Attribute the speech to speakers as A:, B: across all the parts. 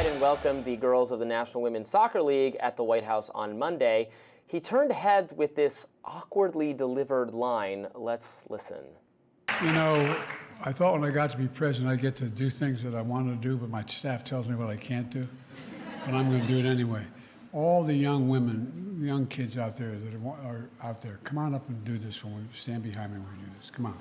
A: Biden welcomed the girls of the National Women's Soccer League at the White House on Monday. He turned heads with this awkwardly delivered line. Let's listen.
B: You know, I thought when I got to be president, I'd get to do things that I wanted to do, but my staff tells me what I can't do. But I'm going to do it anyway. All the young women, young kids out there that are out there, come on up and do this when we stand behind me when we do this. Come on.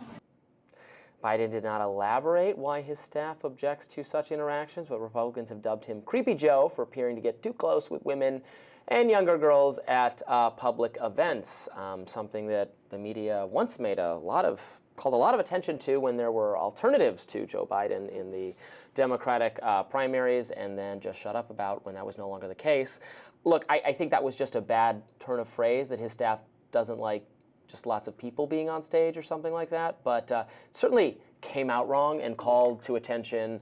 A: Biden did not elaborate why his staff objects to such interactions, but Republicans have dubbed him Creepy Joe for appearing to get too close with women and younger girls at public events, something that the media once called a lot of attention to when there were alternatives to Joe Biden in the Democratic primaries, and then just shut up about when that was no longer the case. Look, I think that was just a bad turn of phrase, that his staff doesn't like just lots of people being on stage or something like that, but it certainly came out wrong and called to attention,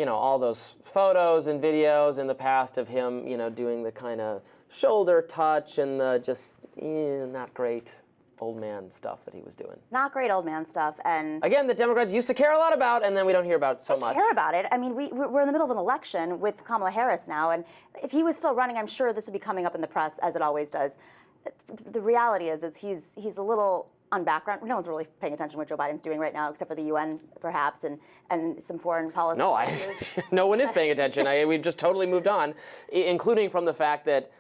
A: all those photos and videos in the past of him, doing the kind of shoulder touch and the just not great old man stuff that he was doing.
C: Not great old man stuff, and
A: again, the Democrats used to care a lot about, and then we don't hear about it so much.
C: They care about it. I mean, we're in the middle of an election with Kamala Harris now, and if he was still running, I'm sure this would be coming up in the press, as it always does. The reality is he's a little on background. No one's really paying attention to what Joe Biden's doing right now, except for the UN, perhaps, and some foreign policy.
A: No, no one is paying attention. We've just totally moved on, including from the fact that,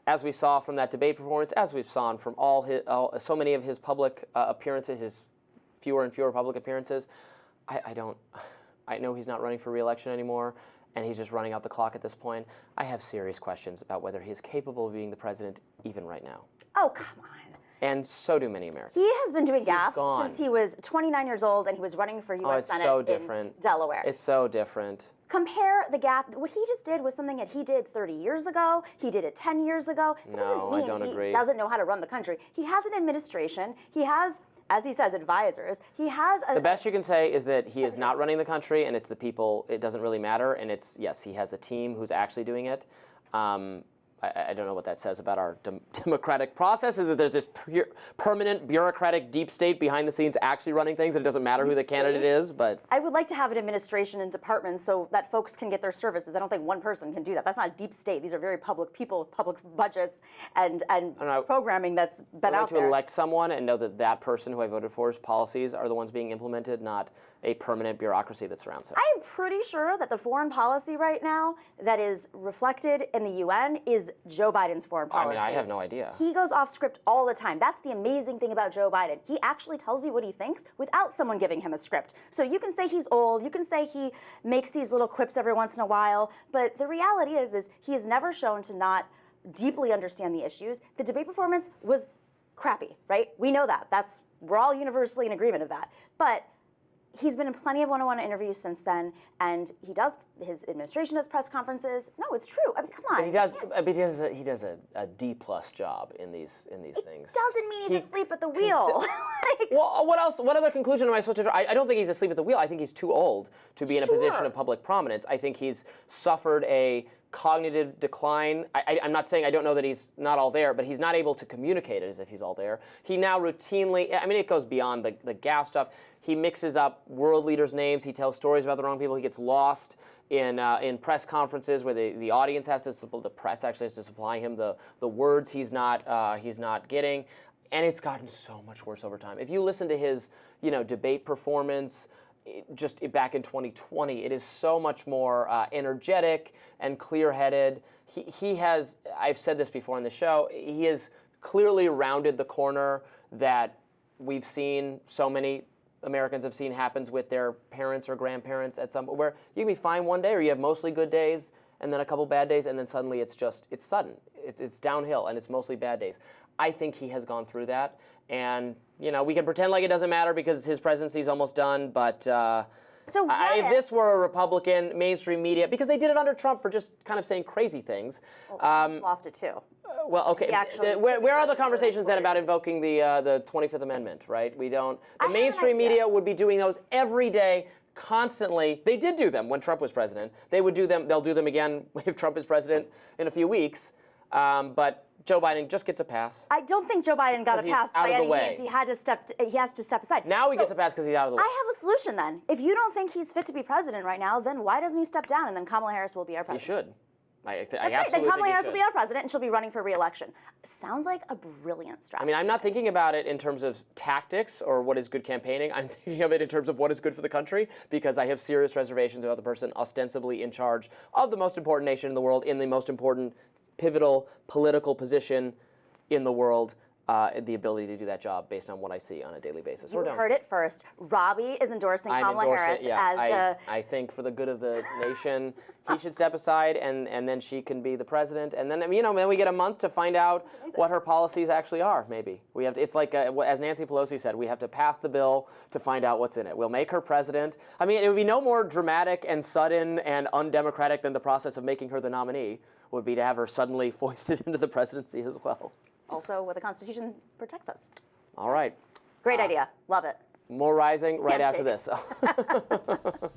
A: as we saw from that debate performance, as we've seen from so many of his public appearances, his fewer and fewer public appearances, I know he's not running for re-election anymore, and he's just running out the clock at this point. I have serious questions about whether he is capable of being the president even right now.
C: Oh, come on.
A: And so do many Americans.
C: He has been doing gaffes since he was 29 years old, and he was running for U.S. Senate in Delaware.
A: It's so different.
C: Compare the gaffe. What he just did was something that he did 30 years ago. He did it 10 years ago. It doesn't mean he doesn't know how to run the country. He has an administration. He has, as he says, advisors. He has the best
A: you can say is that he is not running the country, and it's the people. It doesn't really matter, and it's, yes, he has a team who's actually doing it. I don't know what that says about our democratic process, is that there's this permanent bureaucratic deep state behind the scenes actually running things, and it doesn't matter who the candidate is. But
C: I would like to have an administration and departments so that folks can get their services. I don't think one person can do that. That's not a deep state. These are very public people with public budgets and programming that's been out there. I'd like
A: to elect someone and know that that person who I voted for's policies are the ones being implemented, not a permanent bureaucracy that surrounds it.
C: I am pretty sure that the foreign policy right now that is reflected in the UN is Joe Biden's foreign policy.
A: I have no idea.
C: He goes off script all the time. That's the amazing thing about Joe Biden. He actually tells you what he thinks without someone giving him a script. So you can say he's old, you can say he makes these little quips every once in a while, but the reality is he is never shown to not deeply understand the issues. The debate performance was crappy, right? We know that. We're all universally in agreement of that. But he's been in plenty of one-on-one interviews since then, and his administration does press conferences. No, it's true. I mean, come on.
A: But he does a D-plus job in these things.
C: It doesn't mean he's asleep at the wheel.
A: Well, what else? What other conclusion am I supposed to draw? I don't think he's asleep at the wheel. I think he's too old to be in a position of public prominence. I think he's suffered a cognitive decline. I'm not saying I don't know that he's not all there, but he's not able to communicate it as if he's all there. He now routinely, it goes beyond the gaffe stuff. He mixes up world leaders' names. He tells stories about the wrong people. He gets lost in press conferences where the audience the press actually has to supply him the words he's not getting. And it's gotten so much worse over time. If you listen to his, debate performance, just back in 2020, it is so much more energetic and clear-headed. He has, I've said this before on the show, he has clearly rounded the corner that we've seen, so many Americans have seen happens with their parents or grandparents at some point, where you can be fine one day, or you have mostly good days, and then a couple bad days, and then suddenly it's sudden. It's downhill, and it's mostly bad days. I think he has gone through that, and we can pretend like it doesn't matter because his presidency is almost done, but if this were a Republican mainstream media, because they did it under Trump for just kind of saying crazy things.
C: Well, Trump's lost it too.
A: Well, okay. Where are the conversations then about invoking the 25th Amendment, right? We don't. The mainstream media would be doing those every day, constantly. They did do them when Trump was president. They would do them. They'll do them again if Trump is president in a few weeks. But Joe Biden just gets a pass.
C: I don't think Joe Biden got a
A: 'Cause he's
C: pass
A: out
C: by
A: of the
C: any
A: way.
C: means. He has to step aside.
A: Now he
C: So,
A: gets a pass because he's out of the way.
C: I have a solution then. If you don't think he's fit to be president right now, then why doesn't he step down and then Kamala Harris will be our
A: He
C: president?
A: should. I
C: That's
A: absolutely
C: right. Then Kamala
A: think he
C: Harris will
A: should.
C: be our president and she'll be running for re-election. Sounds like a brilliant strategy.
A: I mean, I'm not thinking about it in terms of tactics or what is good campaigning. I'm thinking of it in terms of what is good for the country because I have serious reservations about the person ostensibly in charge of the most important nation in the world, in the most important pivotal political position in the world, the ability to do that job based on what I see on a daily basis.
C: You heard it first. Robbie is endorsing Kamala Harris as
A: I think for the good of the nation, he should step aside, and then she can be the president, and then then we get a month to find out what her policies actually are. Maybe we have to. It's like as Nancy Pelosi said, we have to pass the bill to find out what's in it. We'll make her president. I mean, it would be no more dramatic and sudden and undemocratic than the process of making her the nominee would be to have her suddenly foisted into the presidency as well.
C: also what the Constitution protects us.
A: All right.
C: Great idea. Love it.
A: More Rising right after
C: Handshake.
A: this.